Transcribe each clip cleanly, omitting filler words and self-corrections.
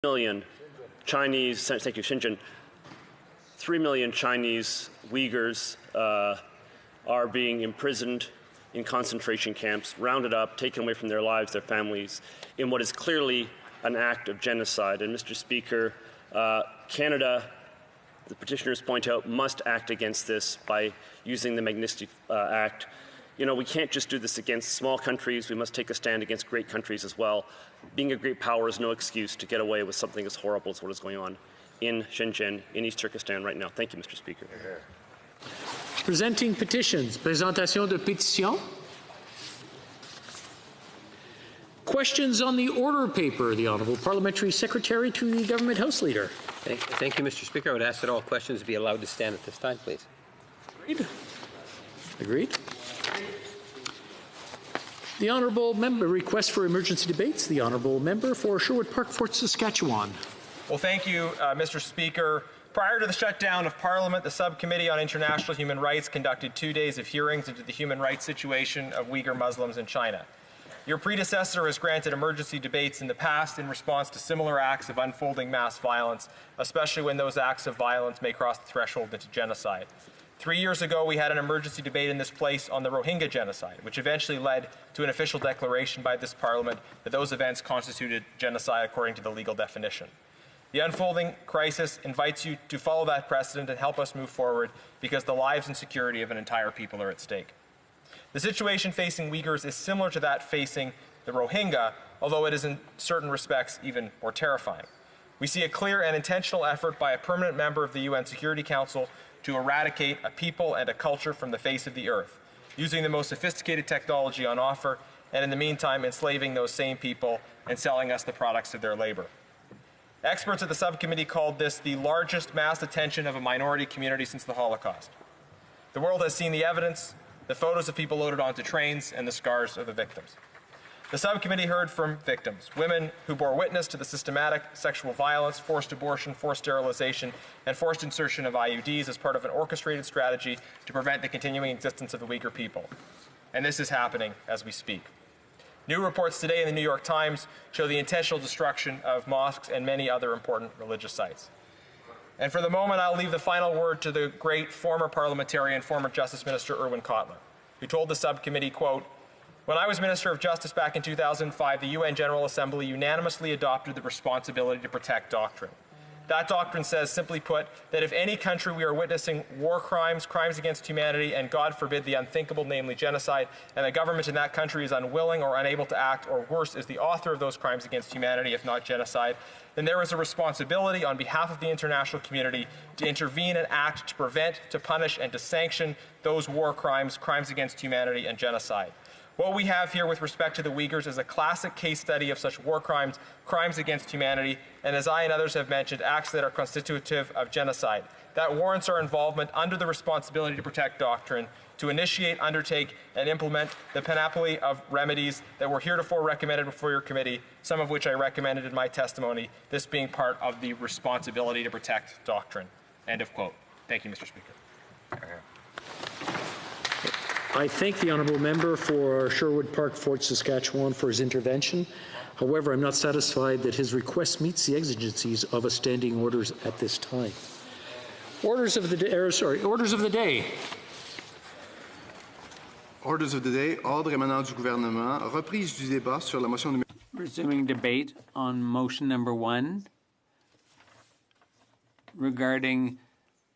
million Chinese, thank you, Xinjiang, 3 million Chinese Uyghurs are being imprisoned in concentration camps, rounded up, taken away from their lives, their families, in what is clearly an act of genocide. And Mr. Speaker, Canada, the petitioners point out, must act against this by using the Magnitsky Act. You know, we can't just do this against small countries. We must take a stand against great countries as well. Being a great power is no excuse to get away with something as horrible as what is going on in Xinjiang, in East Turkestan right now. Thank you, Mr. Speaker. Presenting petitions. Présentation de pétitions. Questions on the order paper. The Honourable Parliamentary Secretary to the Government House Leader. Thank you, Mr. Speaker. I would ask that all questions be allowed to stand at this time, please. Agreed. Agreed. The Honourable Member request for emergency debates. The Honourable Member for Sherwood Park, Fort Saskatchewan. Well, thank you, Mr. Speaker. Prior to the shutdown of Parliament, the Subcommittee on International Human Rights conducted 2 days of hearings into the human rights situation of Uyghur Muslims in China. Your predecessor has granted emergency debates in the past in response to similar acts of unfolding mass violence, especially when those acts of violence may cross the threshold into genocide. 3 years ago, we had an emergency debate in this place on the Rohingya genocide, which eventually led to an official declaration by this Parliament that those events constituted genocide according to the legal definition. The unfolding crisis invites you to follow that precedent and help us move forward because the lives and security of an entire people are at stake. The situation facing Uyghurs is similar to that facing the Rohingya, although it is in certain respects even more terrifying. We see a clear and intentional effort by a permanent member of the UN Security Council to eradicate a people and a culture from the face of the earth, using the most sophisticated technology on offer, and in the meantime enslaving those same people and selling us the products of their labor. Experts at the subcommittee called this the largest mass detention of a minority community since the Holocaust. The world has seen the evidence, the photos of people loaded onto trains, and the scars of the victims. The subcommittee heard from victims, women who bore witness to the systematic sexual violence, forced abortion, forced sterilization, and forced insertion of IUDs as part of an orchestrated strategy to prevent the continuing existence of the Uyghur people. And this is happening as we speak. New reports today in the New York Times show the intentional destruction of mosques and many other important religious sites. And for the moment, I'll leave the final word to the great former parliamentarian, former Justice Minister Irwin Cotler, who told the subcommittee, quote, "When I was Minister of Justice back in 2005, the UN General Assembly unanimously adopted the responsibility to protect doctrine. That doctrine says, simply put, that if any country we are witnessing war crimes, crimes against humanity, and God forbid the unthinkable, namely genocide, and the government in that country is unwilling or unable to act, or worse, is the author of those crimes against humanity, if not genocide, then there is a responsibility on behalf of the international community to intervene and act to prevent, to punish, and to sanction those war crimes, crimes against humanity, and genocide. What we have here with respect to the Uyghurs is a classic case study of such war crimes, crimes against humanity, and as I and others have mentioned, acts that are constitutive of genocide. That warrants our involvement under the responsibility to protect doctrine, to initiate, undertake, and implement the panoply of remedies that were heretofore recommended before your committee, some of which I recommended in my testimony, this being part of the responsibility to protect doctrine." End of quote. Thank you, Mr. Speaker. I thank the Honourable Member for Sherwood Park, Fort Saskatchewan for his intervention. However, I'm not satisfied that his request meets the exigencies of a standing orders at this time. Orders of the day. Orders of the day. Orders of the day. Ordre émanant du gouvernement. Reprise du débat sur la motion numéro. Resuming debate on motion number 1 regarding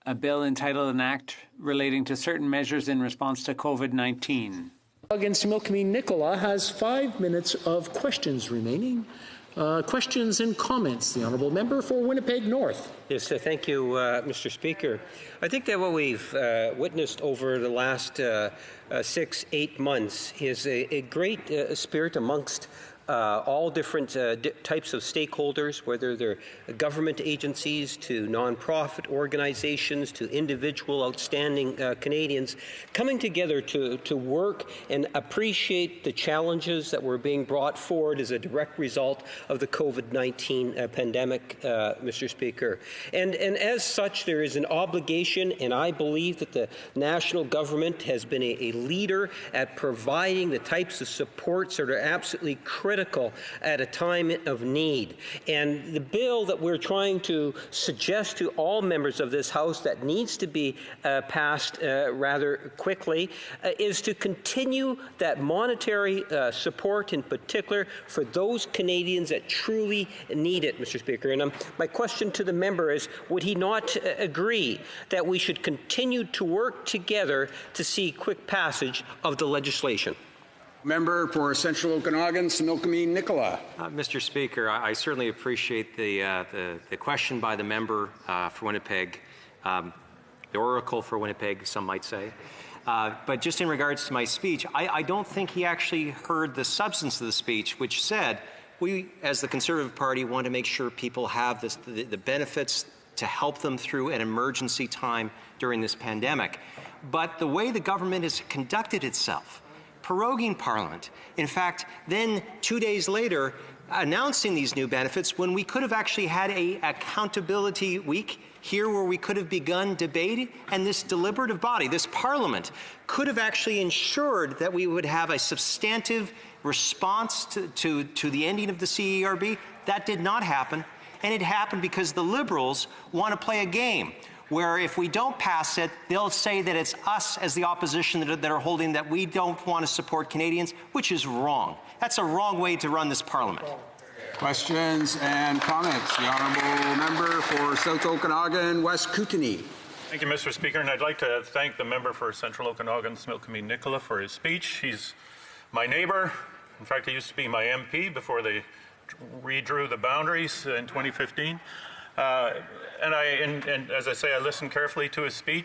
a bill entitled An Act Relating to Certain Measures in Response to COVID-19. Against Milkme Nicola has 5 minutes of questions remaining. Questions and comments. The Honourable Member for Winnipeg North. Yes, thank you, Mr. Speaker. I think that what we've witnessed over the last 6-8 months is a great spirit amongst all different types of stakeholders, whether they're government agencies to nonprofit organizations to individual outstanding Canadians, coming together to work and appreciate the challenges that were being brought forward as a direct result of the COVID-19 pandemic, Mr. Speaker. And as such, there is an obligation, and I believe that the national government has been a leader at providing the types of supports that are absolutely critical critical at a time of need. And the bill that we're trying to suggest to all members of this House that needs to be passed rather quickly is to continue that monetary support in particular for those Canadians that truly need it, Mr. Speaker. And my question to the member is, would he not agree that we should continue to work together to see quick passage of the legislation? Member for Central Okanagan, Similkameen Nicola. Mr. Speaker, I certainly appreciate the question by the member for Winnipeg, the oracle for Winnipeg, some might say. But just in regards to my speech, I don't think he actually heard the substance of the speech, which said we, as the Conservative Party, want to make sure people have the benefits to help them through an emergency time during this pandemic. But the way the government has conducted itself, proroguing Parliament, in fact, then 2 days later, announcing these new benefits when we could have actually had a accountability week here where we could have begun debate, and this deliberative body, this Parliament, could have actually ensured that we would have a substantive response to the ending of the CERB. That did not happen, and it happened because the Liberals want to play a game where if we don't pass it, they'll say that it's us as the opposition that are holding that we don't want to support Canadians, which is wrong. That's a wrong way to run this Parliament. Questions and comments. The honourable member for South Okanagan, West Kootenay. Thank you, Mr. Speaker, and I'd like to thank the member for Central Okanagan, Similkameen Nicola, for his speech. He's my neighbour. In fact, he used to be my MP before they redrew the boundaries in 2015. And as I say, I listened carefully to his speech.